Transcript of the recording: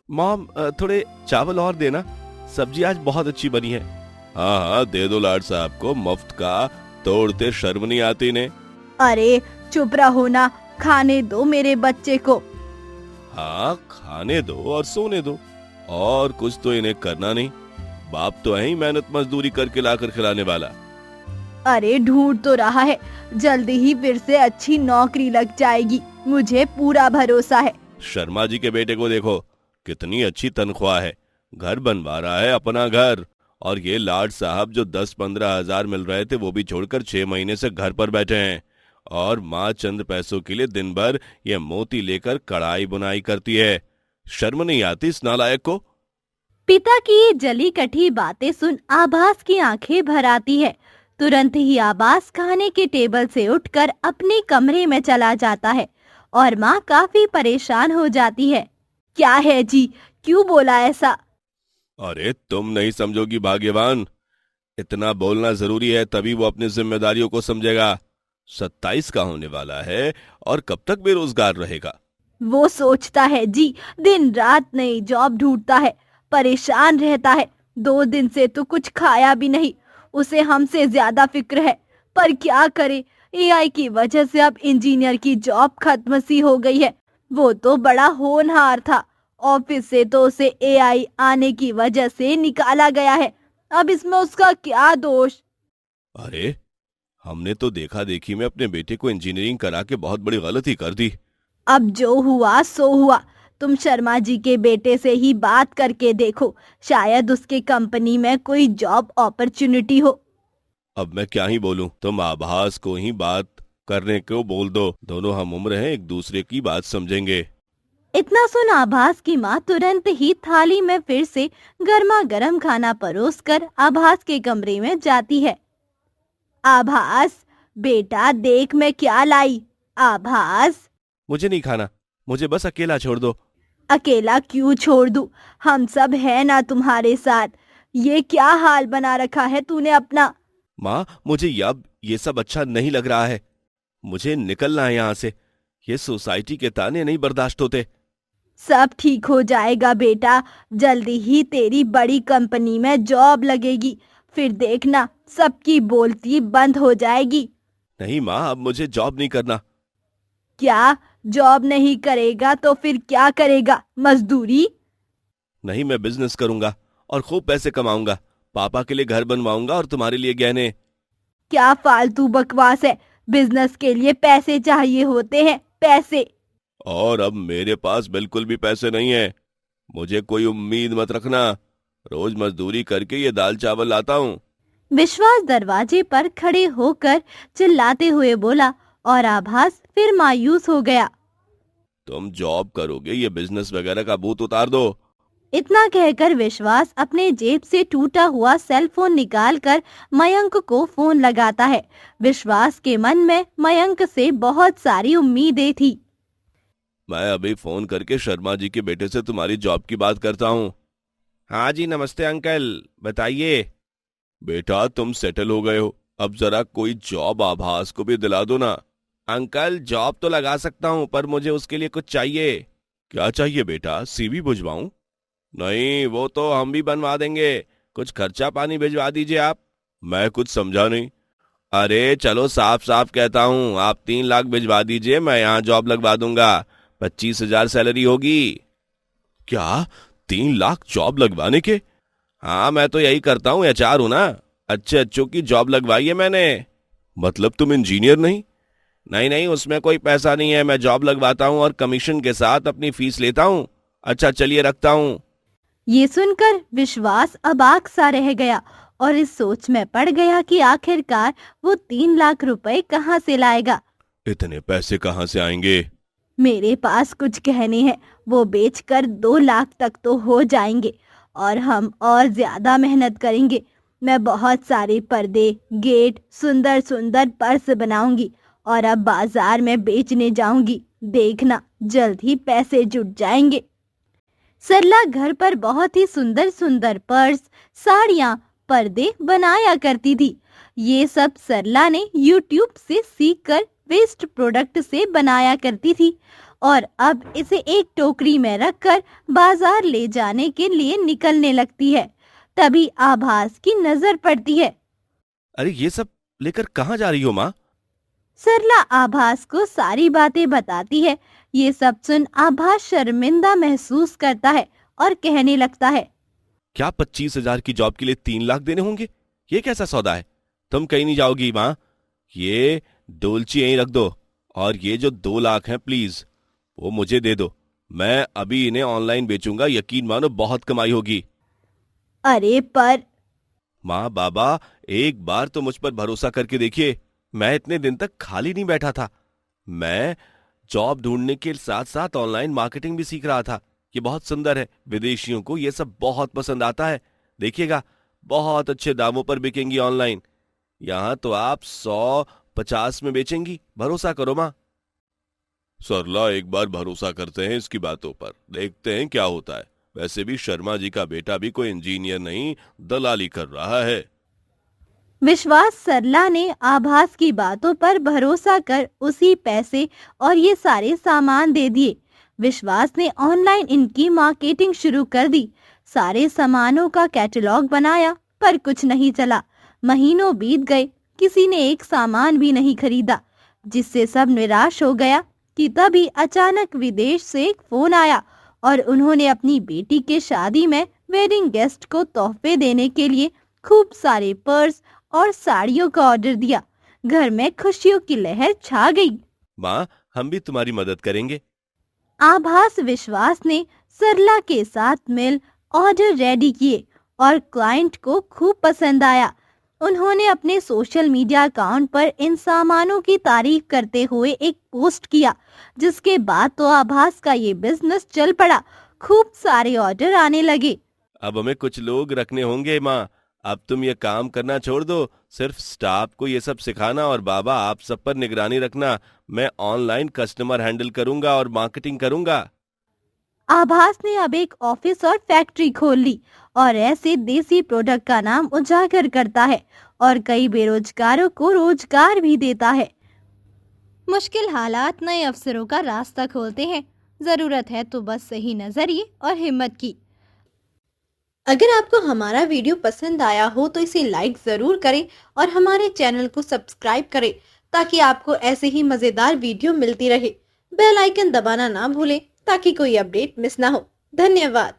Mom, थोड़े चावल और देना, सब्जी आज बहुत अच्छी बनी है। हाँ हाँ, दे दो लाड साहब को मुफ्त का, तोड़ते शर्म नहीं आती ने। अरे चुप रहो ना, खाने दो मेरे बच्चे को। हाँ, खाने दो और सोने दो, और कुछ तो इन्हें करना नहीं। बाप तो है ही मेहनत मजदूरी करके लाकर खिलाने वाला। अरे ढूंढ तो रहा है, जल्दी ही फिर से अच्छी नौकरी लग जाएगी, मुझे पूरा भरोसा है। शर्मा जी के बेटे को देखो, कितनी अच्छी तनख्वाह है, घर बनवा रहा है अपना घर। और ये लाड साहब जो 10-15 हजार मिल रहे थे वो भी छोड़कर 6 महीने से घर पर बैठे हैं। और माँ चंद पैसों के लिए दिन भर ये मोती लेकर कढ़ाई बुनाई करती है। शर्म नहीं आती इस नालायक को? पिता की ये जली कटी बातें सुन आभास की आंखें भर आती है। तुरंत ही आभास खाने के टेबल से उठकर अपने कमरे में चला जाता है और माँ काफी परेशान हो जाती है। क्या है जी, क्यों बोला ऐसा? अरे तुम नहीं समझोगी भाग्यवान, इतना बोलना जरूरी है, तभी वो अपनी जिम्मेदारियों को समझेगा। 27 का होने वाला है और कब तक बेरोजगार रहेगा? वो सोचता है जी, दिन रात नई जॉब ढूंढता है, परेशान रहता है। 2 दिन से तो कुछ खाया भी नहीं, उसे हमसे ज्यादा फिक्र है। पर क्या करे, एआई की वजह से अब इंजीनियर की जॉब खत्म सी हो गई है। वो तो बड़ा होनहार था, ऑफिस से तो उसे एआई आने की वजह से निकाला गया है। अब इसमें उसका क्या दोष? अरे, हमने तो देखा देखी में अपने बेटे को इंजीनियरिंग करा के बहुत बड़ी गलती कर दी। अब जो हुआ सो हुआ। तुम शर्मा जी के बेटे से ही बात करके देखो, शायद उसके कंपनी में कोई जॉब अपॉर्चुनिटी हो। अब मैं क्या ही बोलूं, तुम आभास को ही बात करने को बोल दो, दोनों हम उम्र हैं, एक दूसरे की बात समझेंगे। इतना सुन आभास की माँ तुरंत ही थाली में फिर से गर्मा गर्म खाना परोसकर आभास के कमरे में जाती है। आभास बेटा, देख मैं क्या लाई। आभास, मुझे नहीं खाना, मुझे बस अकेला छोड़ दो। अकेला क्यों छोड़ दूं? हम सब है ना तुम्हारे साथ। ये क्या हाल बना रखा है तूने अपना? माँ, मुझे अब ये सब अच्छा नहीं लग रहा है, मुझे निकलना है यहाँ से। ये सोसाइटी के ताने नहीं बर्दाश्त होते। सब ठीक हो जाएगा बेटा, जल्दी ही तेरी बड़ी कंपनी में जॉब लगेगी, फिर देखना सबकी बोलती बंद हो जाएगी। नहीं माँ, अब मुझे जॉब नहीं करना। क्या जॉब नहीं करेगा तो फिर क्या करेगा? मजदूरी? नहीं, मैं बिजनेस करूंगा और खूब पैसे कमाऊंगा, पापा के लिए घर बनवाऊंगा और तुम्हारे लिए गहने। क्या फालतू बकवास है, बिजनेस के लिए पैसे चाहिए होते हैं, पैसे। और अब मेरे पास बिल्कुल भी पैसे नहीं है, मुझे कोई उम्मीद मत रखना, रोज मजदूरी करके ये दाल चावल लाता हूँ। विश्वास दरवाजे पर खड़े होकर चिल्लाते हुए बोला और आभास फिर मायूस हो गया। तुम जॉब करोगे, ये बिजनेस वगैरह का भूत उतार दो। इतना कहकर विश्वास अपने जेब से टूटा हुआ सेल फोन निकालकर मयंक को फोन लगाता है। विश्वास के मन में मयंक से बहुत सारी उम्मीदें थी। मैं अभी फोन करके शर्मा जी के बेटे से तुम्हारी जॉब की बात करता हूँ। हाँ जी, नमस्ते अंकल, बताइए। बेटा, तुम सेटल हो गए हो, अब जरा कोई जॉब आभास को भी दिला दो ना। अंकल, जॉब तो लगा सकता हूँ, पर मुझे उसके लिए कुछ चाहिए। क्या चाहिए बेटा, सीवी भिजवाऊं? नहीं, वो तो हम भी बनवा देंगे, कुछ खर्चा पानी भिजवा दीजिए आप। मैं कुछ समझा नहीं। अरे चलो, साफ साफ कहता हूँ, आप 3 लाख भिजवा दीजिए, मैं यहाँ जॉब लगवा दूंगा, 25,000 सैलरी होगी। क्या, 3 लाख जॉब लगवाने के? हाँ, मैं तो यही करता हूँ, एचआर हूं ना, अच्छे अच्छों की जॉब लगवाई है मैंने। मतलब तुम इंजीनियर नहीं? नहीं नहीं, उसमें कोई पैसा नहीं है, मैं जॉब लगवाता हूँ और कमीशन के साथ अपनी फीस लेता हूँ। अच्छा चलिए, रखता हूँ। ये सुनकर विश्वास अबाक सा रह गया और इस सोच में पड़ गया कि आखिरकार वो 3 लाख रुपए कहाँ से लाएगा। इतने पैसे कहाँ से आएंगे? मेरे पास कुछ गहने हैं, वो बेचकर 2 लाख तक तो हो जाएंगे और हम और ज्यादा मेहनत करेंगे। मैं बहुत सारे पर्दे, गेट, सुंदर सुंदर पर्स बनाऊंगी और अब बाजार में बेचने जाऊंगी। देखना जल्द ही पैसे जुट जाएंगे। सरला घर पर बहुत ही सुंदर सुंदर पर्स, साड़ियाँ, पर्दे बनाया करती थी। ये सब सरला ने YouTube से सीखकर वेस्ट प्रोडक्ट से बनाया करती थी और अब इसे एक टोकरी में रखकर बाजार ले जाने के लिए निकलने लगती है। तभी आभास की नजर पड़ती है। अरे ये सब लेकर कहाँ जा रही हो माँ? सरला आभास को सारी बातें बताती है। ये सब सुन आभास शर्मिंदा महसूस करता है और कहने लगता है, क्या 25,000 की जॉब के लिए 3 लाख देने होंगे? ये कैसा सौदा है? तुम कहीं नहीं जाओगी माँ। ये डोलची यहीं रख दो, और ये जो 2 लाख हैं प्लीज वो मुझे दे दो। मैं अभी इन्हें ऑनलाइन बेचूंगा, यकीन मानो बहुत कमाई होगी। अरे पर माँ बाबा, एक बार तो मुझ पर भरोसा करके देखिए। मैं इतने दिन तक खाली नहीं बैठा था। मैं जॉब ढूंढने के साथ साथ ऑनलाइन मार्केटिंग भी सीख रहा था। ये बहुत सुंदर है, विदेशियों को ये सब बहुत पसंद आता है। देखिएगा, बहुत अच्छे दामों पर बिकेंगी ऑनलाइन। यहाँ तो आप 150 में बेचेंगी, भरोसा करो माँ। सरला, एक बार भरोसा करते हैं इसकी बातों पर, देखते हैं क्या होता है। वैसे भी शर्मा जी का बेटा भी कोई इंजीनियर नहीं, दलाली कर रहा है। विश्वास सरला ने आभास की बातों पर भरोसा कर उसी पैसे और ये सारे सामान दे दिए। विश्वास ने ऑनलाइन इनकी मार्केटिंग शुरू कर दी। सारे सामानों का कैटलॉग बनाया, पर कुछ नहीं चला। महीनों बीत गए, किसी ने एक सामान भी नहीं खरीदा, जिससे सब निराश हो गया कि तभी अचानक विदेश से एक फोन आया और उन्होंने अपनी बेटी के शादी में वेडिंग गेस्ट को तोहफे देने के लिए खूब सारे पर्स और साड़ियों का ऑर्डर दिया। घर में खुशियों की लहर छा गई। माँ, हम भी तुम्हारी मदद करेंगे। आभास विश्वास ने सरला के साथ मिल ऑर्डर रेडी किए और क्लाइंट को खूब पसंद आया। उन्होंने अपने सोशल मीडिया अकाउंट पर इन सामानों की तारीफ करते हुए एक पोस्ट किया, जिसके बाद तो आभास का ये बिजनेस चल पड़ा। खूब सारे ऑर्डर आने लगे। अब हमें कुछ लोग रखने होंगे माँ। अब तुम ये काम करना छोड़ दो, सिर्फ स्टाफ को ये सब सिखाना, और बाबा आप सब पर निगरानी रखना। मैं ऑनलाइन कस्टमर हैंडल करूंगा और मार्केटिंग करूंगा। आभास ने अब एक ऑफिस और फैक्ट्री खोल ली और ऐसे देसी प्रोडक्ट का नाम उजागर करता है और कई बेरोजगारों को रोजगार भी देता है। मुश्किल हालात नए अवसरों का रास्ता खोलते हैं। जरूरत है तो बस सही नजरिए और हिम्मत की। अगर आपको हमारा वीडियो पसंद आया हो तो इसे लाइक जरूर करें और हमारे चैनल को सब्सक्राइब करें, ताकि आपको ऐसे ही मजेदार वीडियो मिलती रहे। बेल आइकन दबाना ना भूलें ताकि कोई अपडेट मिस ना हो। धन्यवाद।